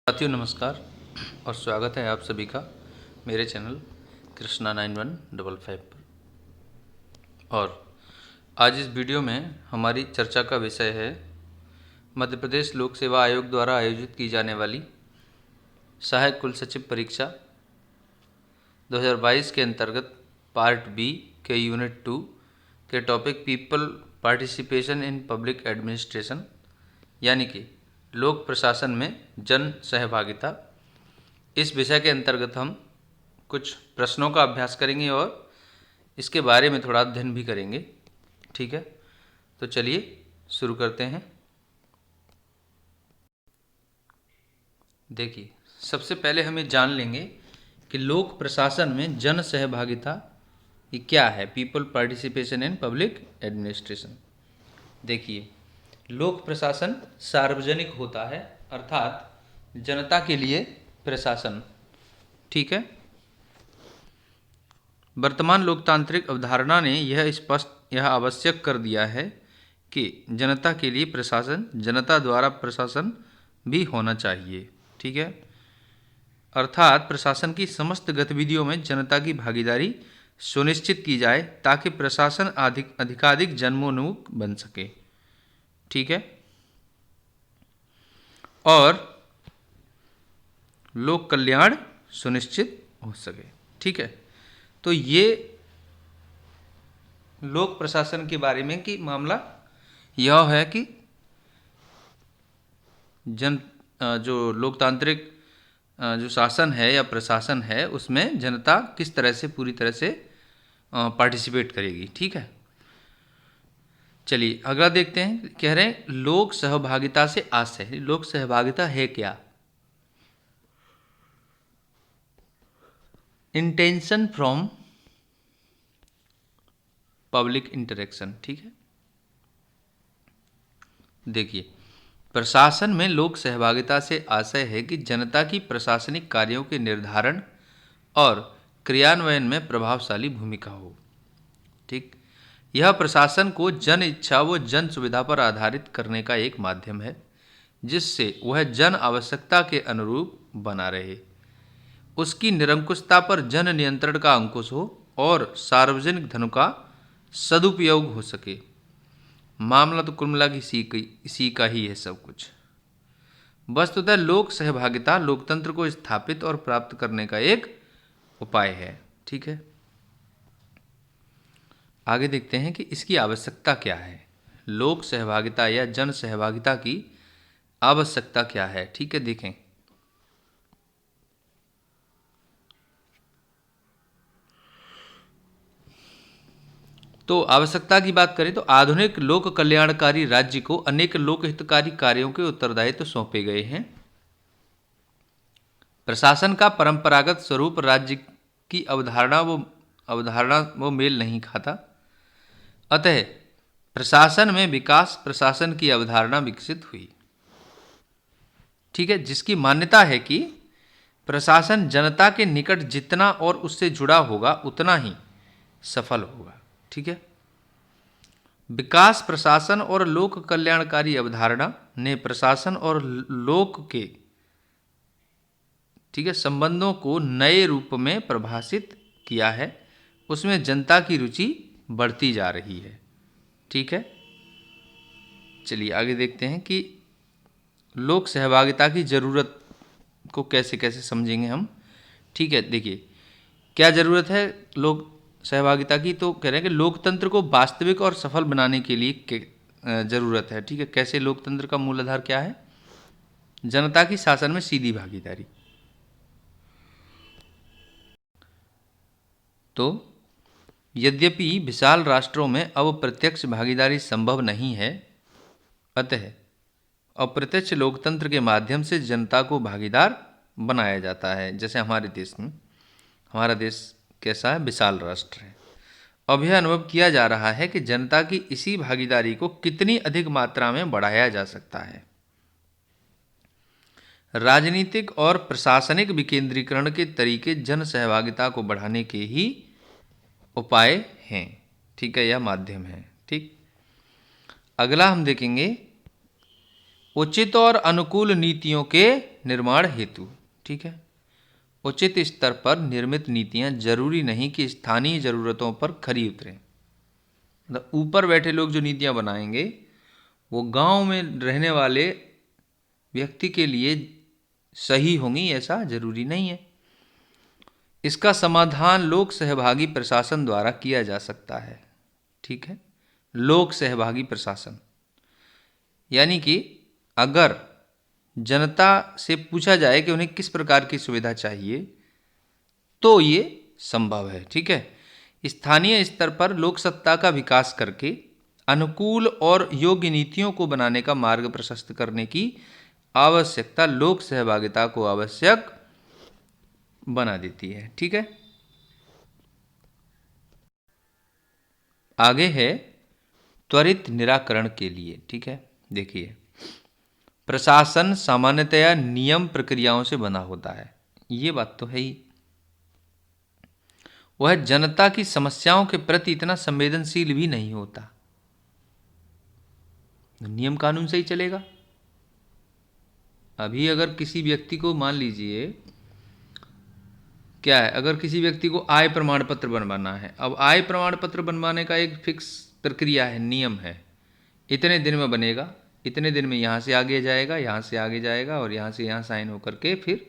साथियों नमस्कार और स्वागत है आप सभी का मेरे चैनल कृष्णा 9155 पर। और आज इस वीडियो में हमारी चर्चा का विषय है मध्य प्रदेश लोक सेवा आयोग द्वारा आयोजित की जाने वाली सहायक कुल सचिव परीक्षा 2022 के अंतर्गत पार्ट बी के यूनिट 2 के topic people participation in public administration यानी कि लोक प्रशासन में जन सहभागिता, इस विषय के अंतर्गत हम कुछ प्रश्नों का अभ्यास करेंगे और इसके बारे में थोड़ा अध्ययन भी करेंगे। ठीक है, तो चलिए शुरू करते हैं। देखिए, सबसे पहले हमें जान लेंगे कि लोक प्रशासन में जन सहभागिता ये क्या है। People participation in public administration. देखिए, लोक प्रशासन सार्वजनिक होता है, अर्थात जनता के लिए प्रशासन। ठीक है, वर्तमान लोकतांत्रिक अवधारणा ने यह आवश्यक कर दिया है कि जनता के लिए प्रशासन, जनता द्वारा प्रशासन भी होना चाहिए। ठीक है, अर्थात प्रशासन की समस्त गतिविधियों में जनता की भागीदारी सुनिश्चित की जाए ताकि प्रशासन अधिकाधिक जनोन्मुख बन सके। ठीक है, और लोक कल्याण सुनिश्चित हो सके। ठीक है, तो ये लोक प्रशासन के बारे में कि मामला यह है कि जो लोकतांत्रिक जो शासन है या प्रशासन है उसमें जनता किस तरह से पूरी तरह से पार्टिसिपेट करेगी। ठीक है, चलिए अगला देखते हैं। कह रहे हैं लोक सहभागिता से आशय। लोक सहभागिता है क्या? Intention from public interaction. ठीक है, देखिए, प्रशासन में लोक सहभागिता से आशय है कि जनता की प्रशासनिक कार्यों के निर्धारण और क्रियान्वयन में प्रभावशाली भूमिका हो। ठीक, यह प्रशासन को जन इच्छा व जन सुविधा पर आधारित करने का एक माध्यम है जिससे वह जन आवश्यकता के अनुरूप बना रहे, उसकी निरंकुशता पर जन नियंत्रण का अंकुश हो और सार्वजनिक धन का सदुपयोग हो सके। मामला तो कुल मिला इसी का ही है सब कुछ। वस्तुतः लोक सहभागिता लोकतंत्र को स्थापित और प्राप्त करने का एक उपाय है। ठीक है, आगे देखते हैं कि इसकी आवश्यकता क्या है। लोक सहभागिता या जन सहभागिता की आवश्यकता क्या है। ठीक है, देखें, तो आवश्यकता की बात करें तो आधुनिक लोक कल्याणकारी राज्य को अनेक लोक हितकारी कार्यों के उत्तरदायित्व सौंपे गए हैं। प्रशासन का परंपरागत स्वरूप राज्य की अवधारणा वो मेल नहीं खाता। अतः प्रशासन में विकास प्रशासन की अवधारणा विकसित हुई। ठीक है, जिसकी मान्यता है कि प्रशासन जनता के निकट जितना और उससे जुड़ा होगा उतना ही सफल होगा। ठीक है, विकास प्रशासन और लोक कल्याणकारी अवधारणा ने प्रशासन और लोक के ठीक है संबंधों को नए रूप में परिभाषित किया है। उसमें जनता की रुचि बढ़ती जा रही है। ठीक है, चलिए आगे देखते हैं कि लोक सहभागिता की ज़रूरत को कैसे कैसे समझेंगे हम। ठीक है, देखिए क्या ज़रूरत है लोक सहभागिता की, तो कह रहे हैं कि लोकतंत्र को वास्तविक और सफल बनाने के लिए ज़रूरत है। ठीक है, कैसे? लोकतंत्र का मूल आधार क्या है? जनता की शासन में सीधी भागीदारी। तो यद्यपि विशाल राष्ट्रों में अब प्रत्यक्ष भागीदारी संभव नहीं है, अतः अप्रत्यक्ष लोकतंत्र के माध्यम से जनता को भागीदार बनाया जाता है। जैसे हमारे देश में, हमारा देश कैसा है? विशाल राष्ट्र है। अब यह अनुभव किया जा रहा है कि जनता की इसी भागीदारी को कितनी अधिक मात्रा में बढ़ाया जा सकता है। राजनीतिक और प्रशासनिक विकेंद्रीकरण के तरीके जन सहभागिता को बढ़ाने के ही उपाय हैं। ठीक है, यह माध्यम है। ठीक, अगला हम देखेंगे उचित और अनुकूल नीतियों के निर्माण हेतु। ठीक है, उचित स्तर पर निर्मित नीतियां जरूरी नहीं कि स्थानीय जरूरतों पर खरी उतरें। मतलब ऊपर बैठे लोग जो नीतियां बनाएंगे वो गांव में रहने वाले व्यक्ति के लिए सही होंगी, ऐसा जरूरी नहीं है। इसका समाधान लोक सहभागी प्रशासन द्वारा किया जा सकता है। ठीक है, लोक सहभागी प्रशासन यानी कि अगर जनता से पूछा जाए कि उन्हें किस प्रकार की सुविधा चाहिए तो ये संभव है। ठीक है, स्थानीय स्तर पर लोक सत्ता का विकास करके अनुकूल और योग्य नीतियों को बनाने का मार्ग प्रशस्त करने की आवश्यकता लोक सहभागिता को आवश्यक बना देती है। ठीक है, आगे है त्वरित निराकरण के लिए। ठीक है, देखिए प्रशासन सामान्यतया नियम प्रक्रियाओं से बना होता है, ये बात तो है ही। वह जनता की समस्याओं के प्रति इतना संवेदनशील भी नहीं होता। नियम कानून से ही चलेगा। अभी अगर किसी व्यक्ति को मान लीजिए क्या है, अगर किसी व्यक्ति को आय प्रमाण पत्र बनवाना है, अब आय प्रमाण पत्र बनवाने का एक फिक्स प्रक्रिया है, नियम है, इतने दिन में बनेगा, इतने दिन में यहाँ से आगे जाएगा, यहाँ से आगे जाएगा और यहाँ से यहाँ साइन होकर के फिर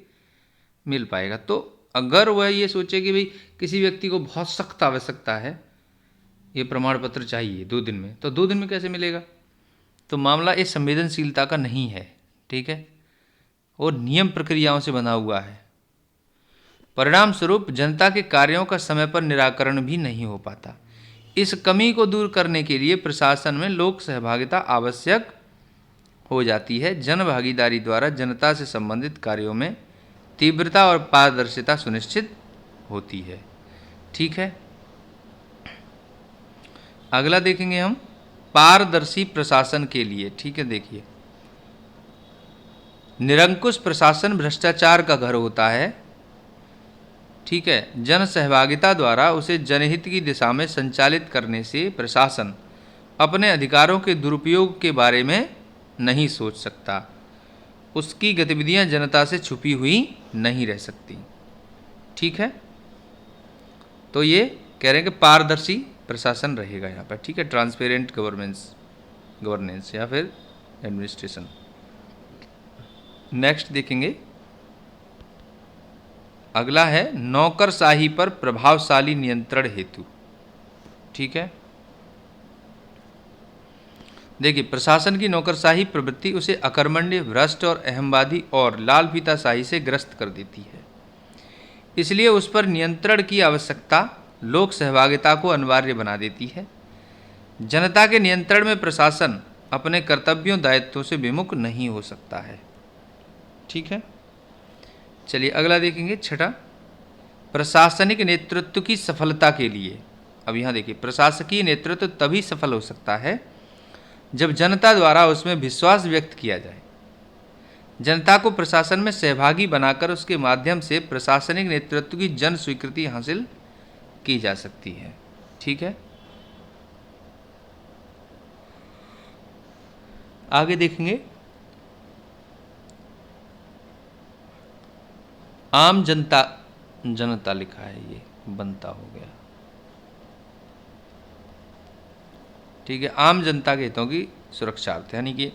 मिल पाएगा। तो अगर वह ये सोचे कि भाई किसी व्यक्ति को बहुत सख्त आवश्यकता है, ये प्रमाण पत्र चाहिए 2 दिन में, तो 2 दिन में कैसे मिलेगा? तो मामला इस संवेदनशीलता का नहीं है। ठीक है, और नियम प्रक्रियाओं से बना हुआ है। परिणाम स्वरूप जनता के कार्यों का समय पर निराकरण भी नहीं हो पाता। इस कमी को दूर करने के लिए प्रशासन में लोक सहभागिता आवश्यक हो जाती है। जन भागीदारी द्वारा जनता से संबंधित कार्यों में तीव्रता और पारदर्शिता सुनिश्चित होती है। ठीक है, अगला देखेंगे हम पारदर्शी प्रशासन के लिए। ठीक है, देखिए निरंकुश प्रशासन भ्रष्टाचार का घर होता है। ठीक है, जन सहभागिता द्वारा उसे जनहित की दिशा में संचालित करने से प्रशासन अपने अधिकारों के दुरुपयोग के बारे में नहीं सोच सकता। उसकी गतिविधियां जनता से छुपी हुई नहीं रह सकती। ठीक है, तो ये कह रहे हैं कि पारदर्शी प्रशासन रहेगा यहाँ पर। ठीक है, ट्रांसपेरेंट गवर्नेंस या फिर एडमिनिस्ट्रेशन। नेक्स्ट देखेंगे, अगला है नौकरशाही पर प्रभावशाली नियंत्रण हेतु। ठीक है, देखिए प्रशासन की नौकरशाही प्रवृत्ति उसे अकर्मण्य, भ्रष्ट और अहमवादी और लाल फीताशाही से ग्रस्त कर देती है। इसलिए उस पर नियंत्रण की आवश्यकता लोक सहभागिता को अनिवार्य बना देती है। जनता के नियंत्रण में प्रशासन अपने कर्तव्यों दायित्वों से विमुख नहीं हो सकता है। ठीक है, चलिए अगला देखेंगे, छठा प्रशासनिक नेतृत्व की सफलता के लिए। अब यहाँ देखिए प्रशासकीय नेतृत्व तभी सफल हो सकता है जब जनता द्वारा उसमें विश्वास व्यक्त किया जाए। जनता को प्रशासन में सहभागी बनाकर उसके माध्यम से प्रशासनिक नेतृत्व की जन स्वीकृति हासिल की जा सकती है। ठीक है, आगे देखेंगे आम जनता लिखा है, ये बनता हो गया। ठीक है, आम जनता के हितों की सुरक्षार्थ, यानी कि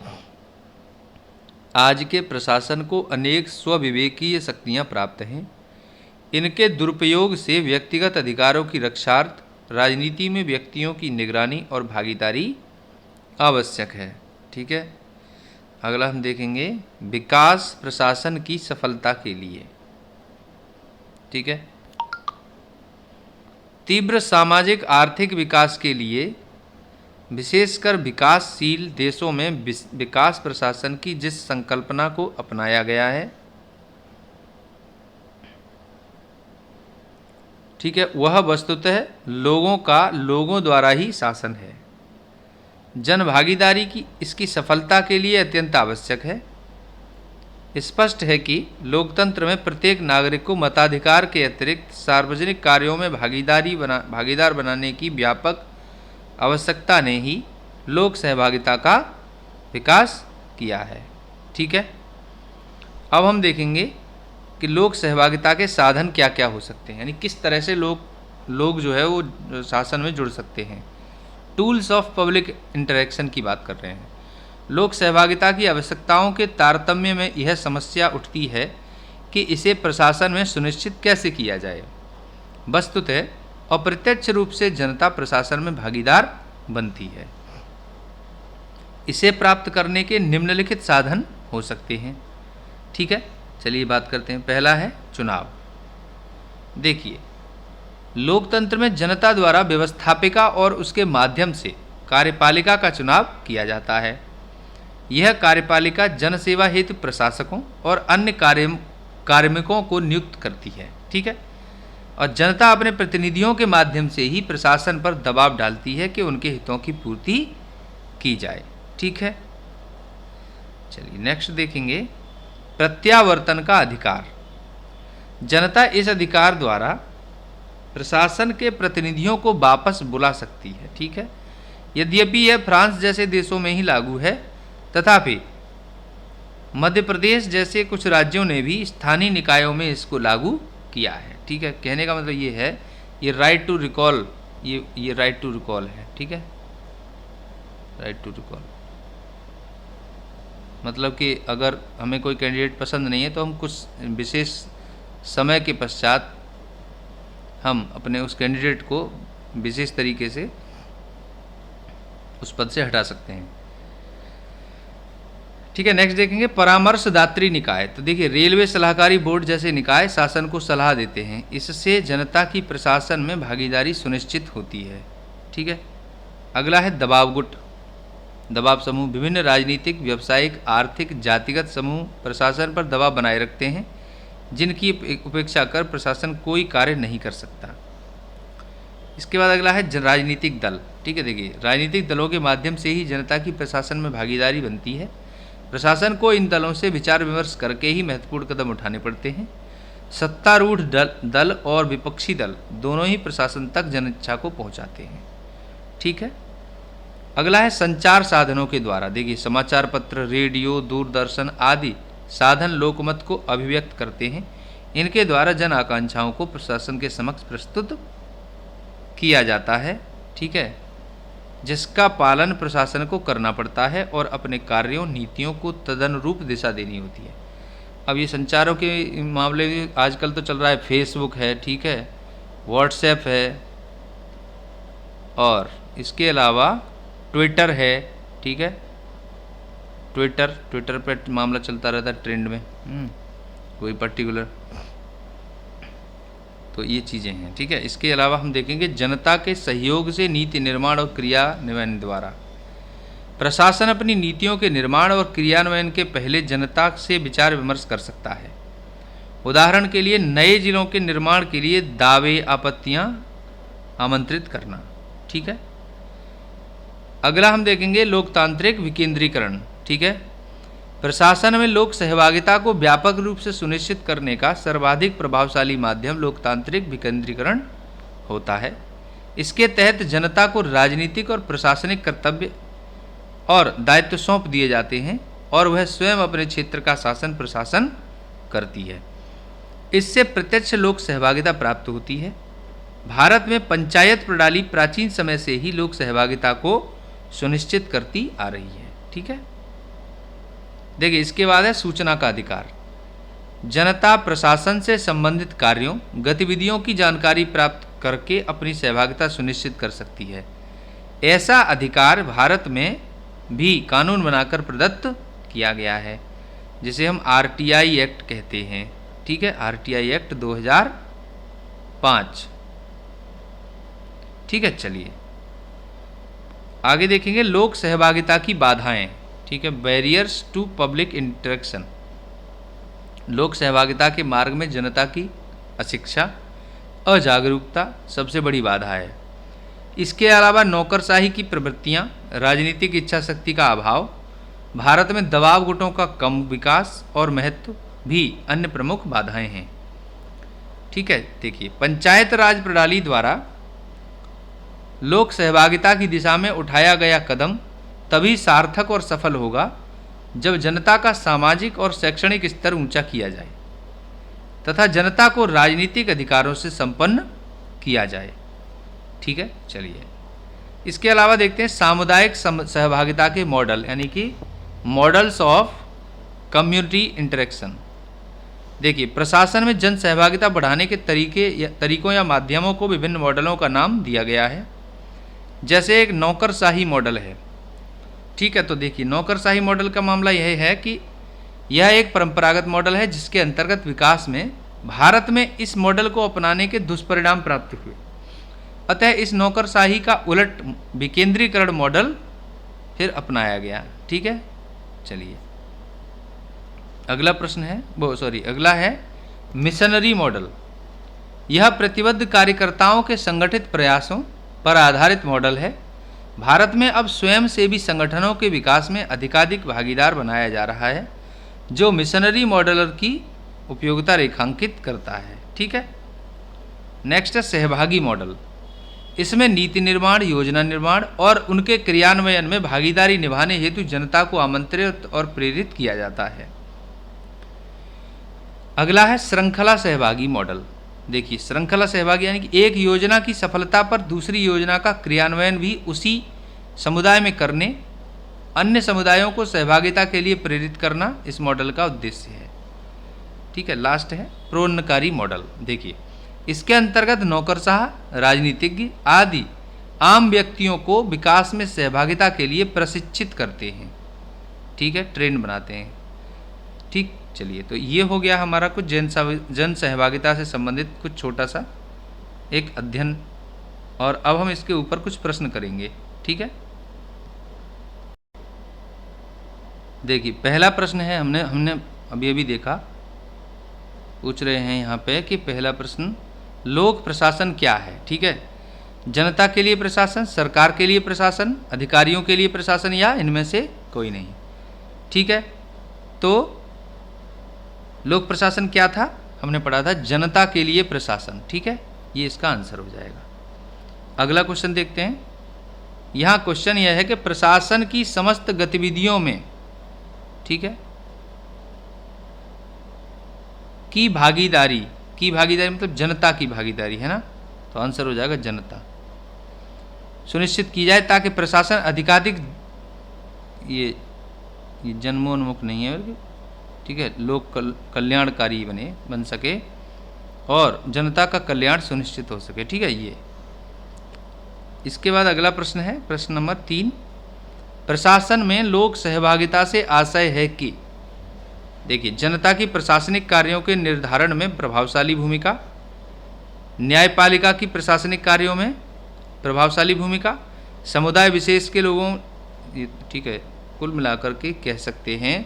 आज के प्रशासन को अनेक स्वविवेकीय शक्तियां प्राप्त हैं। इनके दुरुपयोग से व्यक्तिगत अधिकारों की रक्षार्थ राजनीति में व्यक्तियों की निगरानी और भागीदारी आवश्यक है। ठीक है, अगला हम देखेंगे विकास प्रशासन की सफलता के लिए। ठीक है, तीव्र सामाजिक आर्थिक विकास के लिए विशेषकर विकासशील देशों में विकास प्रशासन की जिस संकल्पना को अपनाया गया है, ठीक है, वह वस्तुतः लोगों द्वारा ही शासन है। जन भागीदारी की इसकी सफलता के लिए अत्यंत आवश्यक है। स्पष्ट है कि लोकतंत्र में प्रत्येक नागरिक को मताधिकार के अतिरिक्त सार्वजनिक कार्यों में भागीदार बनाने की व्यापक आवश्यकता ने ही लोक सहभागिता का विकास किया है। ठीक है। अब हम देखेंगे कि लोक सहभागिता के साधन क्या क्या हो सकते हैं, यानी किस तरह से लोग जो है वो शासन में जुड़ सकते हैं। टूल्स ऑफ पब्लिक इंटरेक्शन की बात कर रहे हैं। लोक सहभागिता की आवश्यकताओं के तारतम्य में यह समस्या उठती है कि इसे प्रशासन में सुनिश्चित कैसे किया जाए। वस्तुतः अप्रत्यक्ष रूप से जनता प्रशासन में भागीदार बनती है। इसे प्राप्त करने के निम्नलिखित साधन हो सकते हैं। ठीक है, चलिए बात करते हैं। पहला है चुनाव। देखिए, लोकतंत्र में जनता द्वारा व्यवस्थापिका और उसके माध्यम से कार्यपालिका का चुनाव किया जाता है। यह कार्यपालिका जनसेवा हेतु प्रशासकों और अन्य कार्मिकों को नियुक्त करती है। ठीक है, और जनता अपने प्रतिनिधियों के माध्यम से ही प्रशासन पर दबाव डालती है कि उनके हितों की पूर्ति की जाए। ठीक है, चलिए नेक्स्ट देखेंगे प्रत्यावर्तन का अधिकार। जनता इस अधिकार द्वारा प्रशासन के प्रतिनिधियों को वापस बुला सकती है। ठीक है, यद्यपि यह फ्रांस जैसे देशों में ही लागू है, तथापि मध्य प्रदेश जैसे कुछ राज्यों ने भी स्थानीय निकायों में इसको लागू किया है। ठीक है, कहने का मतलब ये है, ये राइट टू रिकॉल, ये राइट टू रिकॉल है। ठीक है, राइट टू रिकॉल मतलब कि अगर हमें कोई कैंडिडेट पसंद नहीं है तो हम कुछ विशेष समय के पश्चात हम अपने उस कैंडिडेट को विशेष तरीके से उस पद से हटा सकते हैं। ठीक है, नेक्स्ट देखेंगे परामर्शदात्री निकाय। तो देखिए, रेलवे सलाहकारी बोर्ड जैसे निकाय शासन को सलाह देते हैं। इससे जनता की प्रशासन में भागीदारी सुनिश्चित होती है। ठीक है, अगला है दबाव गुट, दबाव समूह। विभिन्न राजनीतिक, व्यावसायिक, आर्थिक, जातिगत समूह प्रशासन पर दबाव बनाए रखते हैं, जिनकी उपेक्षा कर प्रशासन कोई कार्य नहीं कर सकता। इसके बाद अगला है राजनीतिक दल। ठीक है, देखिए, राजनीतिक दलों के माध्यम से ही जनता की प्रशासन में भागीदारी बनती है। प्रशासन को इन दलों से विचार विमर्श करके ही महत्वपूर्ण कदम उठाने पड़ते हैं। सत्तारूढ़ दल और विपक्षी दल दोनों ही प्रशासन तक जनिच्छा को पहुंचाते हैं। ठीक है, अगला है संचार साधनों के द्वारा। देखिए, समाचार पत्र, रेडियो, दूरदर्शन आदि साधन लोकमत को अभिव्यक्त करते हैं। इनके द्वारा जन आकांक्षाओं को प्रशासन के समक्ष प्रस्तुत किया जाता है। ठीक है, जिसका पालन प्रशासन को करना पड़ता है और अपने कार्यों, नीतियों को तदनुरूप दिशा देनी होती है। अब ये संचारों के मामले में आजकल तो चल रहा है, फेसबुक है, ठीक है, व्हाट्सएप है, और इसके अलावा ट्विटर है। ठीक है, ट्विटर पर मामला चलता रहता है ट्रेंड में, कोई पर्टिकुलर, तो ये चीज़ें हैं। ठीक है, इसके अलावा हम देखेंगे जनता के सहयोग से नीति निर्माण और क्रियान्वयन द्वारा। प्रशासन अपनी नीतियों के निर्माण और क्रियान्वयन के पहले जनता से विचार विमर्श कर सकता है। उदाहरण के लिए नए जिलों के निर्माण के लिए दावे, आपत्तियां आमंत्रित करना। ठीक है, अगला हम देखेंगे लोकतांत्रिक विकेंद्रीकरण। ठीक है, प्रशासन में लोक सहभागिता को व्यापक रूप से सुनिश्चित करने का सर्वाधिक प्रभावशाली माध्यम लोकतांत्रिक विकेंद्रीकरण होता है। इसके तहत जनता को राजनीतिक और प्रशासनिक कर्तव्य और दायित्व सौंप दिए जाते हैं और वह स्वयं अपने क्षेत्र का शासन प्रशासन करती है। इससे प्रत्यक्ष लोक सहभागिता प्राप्त होती है। भारत में पंचायत प्रणाली प्राचीन समय से ही लोक सहभागिता को सुनिश्चित करती आ रही है। ठीक है, देखिए, इसके बाद है सूचना का अधिकार। जनता प्रशासन से संबंधित कार्यों, गतिविधियों की जानकारी प्राप्त करके अपनी सहभागिता सुनिश्चित कर सकती है। ऐसा अधिकार भारत में भी कानून बनाकर प्रदत्त किया गया है, जिसे हम आरटीआई एक्ट कहते हैं। ठीक है, आरटीआई एक्ट 2005। ठीक है, चलिए आगे देखेंगे लोक सहभागिता की बाधाएं। ठीक है, बैरियर्स टू पब्लिक इंटरेक्शन। लोक सहभागिता के मार्ग में जनता की अशिक्षा, अजागरूकता सबसे बड़ी बाधा है। इसके अलावा नौकरशाही की प्रवृत्तियां, राजनीतिक इच्छा शक्ति का अभाव, भारत में दबाव गुटों का कम विकास और महत्व भी अन्य प्रमुख बाधाएं हैं। ठीक है, देखिए, पंचायत राज प्रणाली द्वारा लोक सहभागिता की दिशा में उठाया गया कदम तभी सार्थक और सफल होगा जब जनता का सामाजिक और शैक्षणिक स्तर ऊंचा किया जाए तथा जनता को राजनीतिक अधिकारों से संपन्न किया जाए। ठीक है, चलिए इसके अलावा देखते हैं सामुदायिक सहभागिता के मॉडल, यानी कि मॉडल्स ऑफ कम्युनिटी इंटरेक्शन। देखिए, प्रशासन में जन सहभागिता बढ़ाने के तरीकों या माध्यमों को विभिन्न मॉडलों का नाम दिया गया है। जैसे एक नौकरशाही मॉडल है। ठीक है, तो देखिए नौकरशाही मॉडल का मामला यह है कि यह एक परंपरागत मॉडल है जिसके अंतर्गत विकास में भारत में इस मॉडल को अपनाने के दुष्परिणाम प्राप्त हुए। अतः इस नौकरशाही का उलट विकेंद्रीकरण मॉडल फिर अपनाया गया। ठीक है, चलिए अगला प्रश्न है अगला है मिशनरी मॉडल। यह प्रतिबद्ध कार्यकर्ताओं के संगठित प्रयासों पर आधारित मॉडल है। भारत में अब स्वयंसेवी संगठनों के विकास में अधिकाधिक भागीदार बनाया जा रहा है, जो मिशनरी मॉडल की उपयोगिता रेखांकित करता है। ठीक है, नेक्स्ट है सहभागी मॉडल। इसमें नीति निर्माण, योजना निर्माण और उनके क्रियान्वयन में भागीदारी निभाने हेतु जनता को आमंत्रित और प्रेरित किया जाता है। अगला है श्रृंखला सहभागी मॉडल। देखिए, श्रृंखला सहभागी यानी कि एक योजना की सफलता पर दूसरी योजना का क्रियान्वयन भी उसी समुदाय में करने, अन्य समुदायों को सहभागिता के लिए प्रेरित करना इस मॉडल का उद्देश्य है। ठीक है, लास्ट है प्रोन्नकारी मॉडल। देखिए, इसके अंतर्गत नौकरशाह, राजनीतिज्ञ आदि आम व्यक्तियों को विकास में सहभागिता के लिए प्रशिक्षित करते हैं। ठीक है, ट्रेन बनाते हैं। ठीक, चलिए तो ये हो गया हमारा कुछ जन सहभागिता से संबंधित कुछ छोटा सा एक अध्ययन, और अब हम इसके ऊपर कुछ प्रश्न करेंगे। ठीक है, देखिए पहला प्रश्न है, हमने अभी अभी देखा, पूछ रहे हैं यहाँ पे कि पहला प्रश्न लोक प्रशासन क्या है। ठीक है, जनता के लिए प्रशासन, सरकार के लिए प्रशासन, अधिकारियों के लिए प्रशासन, या इनमें से कोई नहीं। ठीक है, तो लोक प्रशासन क्या था, हमने पढ़ा था जनता के लिए प्रशासन। ठीक है, ये इसका आंसर हो जाएगा। अगला क्वेश्चन देखते हैं। यहाँ क्वेश्चन यह है कि प्रशासन की समस्त गतिविधियों में, ठीक है, की भागीदारी मतलब जनता की भागीदारी है ना, तो आंसर हो जाएगा जनता, सुनिश्चित की जाए ताकि प्रशासन अधिकाधिक ये जन्मोन्मुख नहीं है, ठीक है, लोक कल्याणकारी बन सके और जनता का कल्याण सुनिश्चित हो सके। ठीक है, ये इसके बाद अगला प्रश्न है, प्रश्न नंबर 3। प्रशासन में लोक सहभागिता से आशय है कि, देखिए, जनता की प्रशासनिक कार्यों के निर्धारण में प्रभावशाली भूमिका, न्यायपालिका की प्रशासनिक कार्यों में प्रभावशाली भूमिका, समुदाय विशेष के लोगों, ठीक है, कुल मिलाकर के कह सकते हैं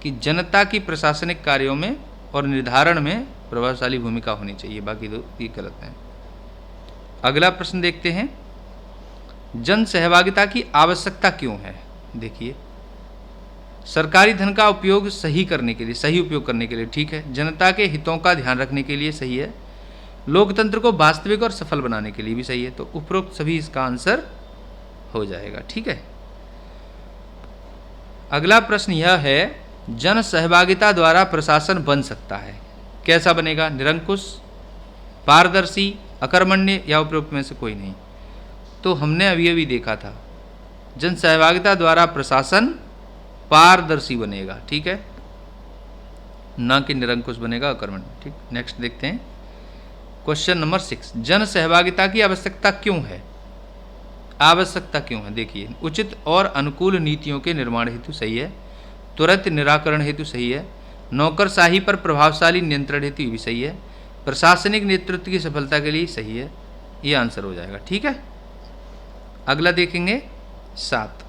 कि जनता की प्रशासनिक कार्यों में और निर्धारण में प्रभावशाली भूमिका होनी चाहिए, बाकी दो ये गलत हैं। अगला प्रश्न देखते हैं, जन सहभागिता की आवश्यकता क्यों है। देखिए, सरकारी धन का उपयोग सही उपयोग करने के लिए, ठीक है, जनता के हितों का ध्यान रखने के लिए सही है, लोकतंत्र को वास्तविक और सफल बनाने के लिए भी सही है। तो उपरोक्त सभी इसका आंसर हो जाएगा। ठीक है, अगला प्रश्न यह है, जन सहभागिता द्वारा प्रशासन बन सकता है, कैसा बनेगा, निरंकुश, पारदर्शी, अकर्मण्य, या उपरोक्त में से कोई नहीं। तो हमने अभी देखा था, जन सहभागिता द्वारा प्रशासन पारदर्शी बनेगा। ठीक है, ना कि निरंकुश बनेगा, अकर्मण्य। ठीक, नेक्स्ट देखते हैं क्वेश्चन नंबर 6। जन सहभागिता की आवश्यकता क्यों है। देखिए, उचित और अनुकूल नीतियों के निर्माण हेतु सही है, त्वरित निराकरण हेतु सही है, नौकरशाही पर प्रभावशाली नियंत्रण हेतु भी सही है, प्रशासनिक नेतृत्व की सफलता के लिए सही है। ये आंसर हो जाएगा। ठीक है, अगला देखेंगे 7।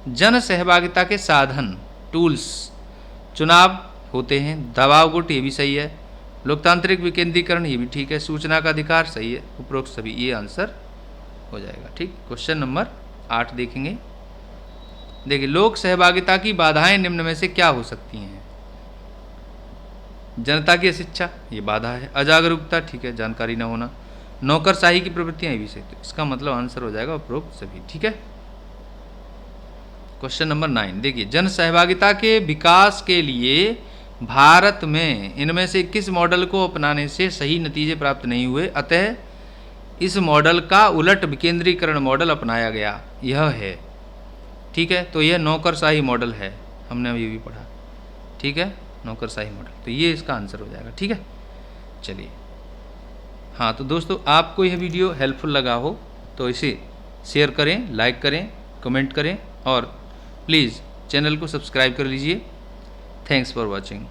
जन सहभागिता के साधन, टूल्स, चुनाव होते हैं, दबाव गुट, ये भी सही है, लोकतांत्रिक विकेंद्रीकरण, ये भी ठीक है, सूचना का अधिकार सही है, उपरोक्त सभी, ये आंसर हो जाएगा। ठीक, क्वेश्चन नंबर 8 देखेंगे। देखिए, लोक सहभागिता की बाधाएं निम्न में से क्या हो सकती हैं। जनता की अशिक्षा, ये बाधा है, अजागरूकता, ठीक है, जानकारी न होना, नौकरशाही की प्रवृत्तियां, ये भी सही। तो इसका मतलब आंसर हो जाएगा उपरोक्त सभी। ठीक है, क्वेश्चन नंबर 9 देखिए, जन सहभागिता के विकास के लिए भारत में इनमें से किस मॉडल को अपनाने से सही नतीजे प्राप्त नहीं हुए, अतः इस मॉडल का उलट विकेंद्रीकरण मॉडल अपनाया गया? यह है, ठीक है। तो यह नौकरशाही मॉडल है, हमने अभी भी पढ़ा, ठीक है, नौकरशाही मॉडल। तो ये इसका आंसर हो जाएगा, ठीक है। चलिए, हाँ तो दोस्तों, आपको यह वीडियो हेल्पफुल लगा हो तो इसे शेयर करें, लाइक करें, कमेंट करें और प्लीज़ चैनल को सब्सक्राइब कर लीजिए। Thanks for watching.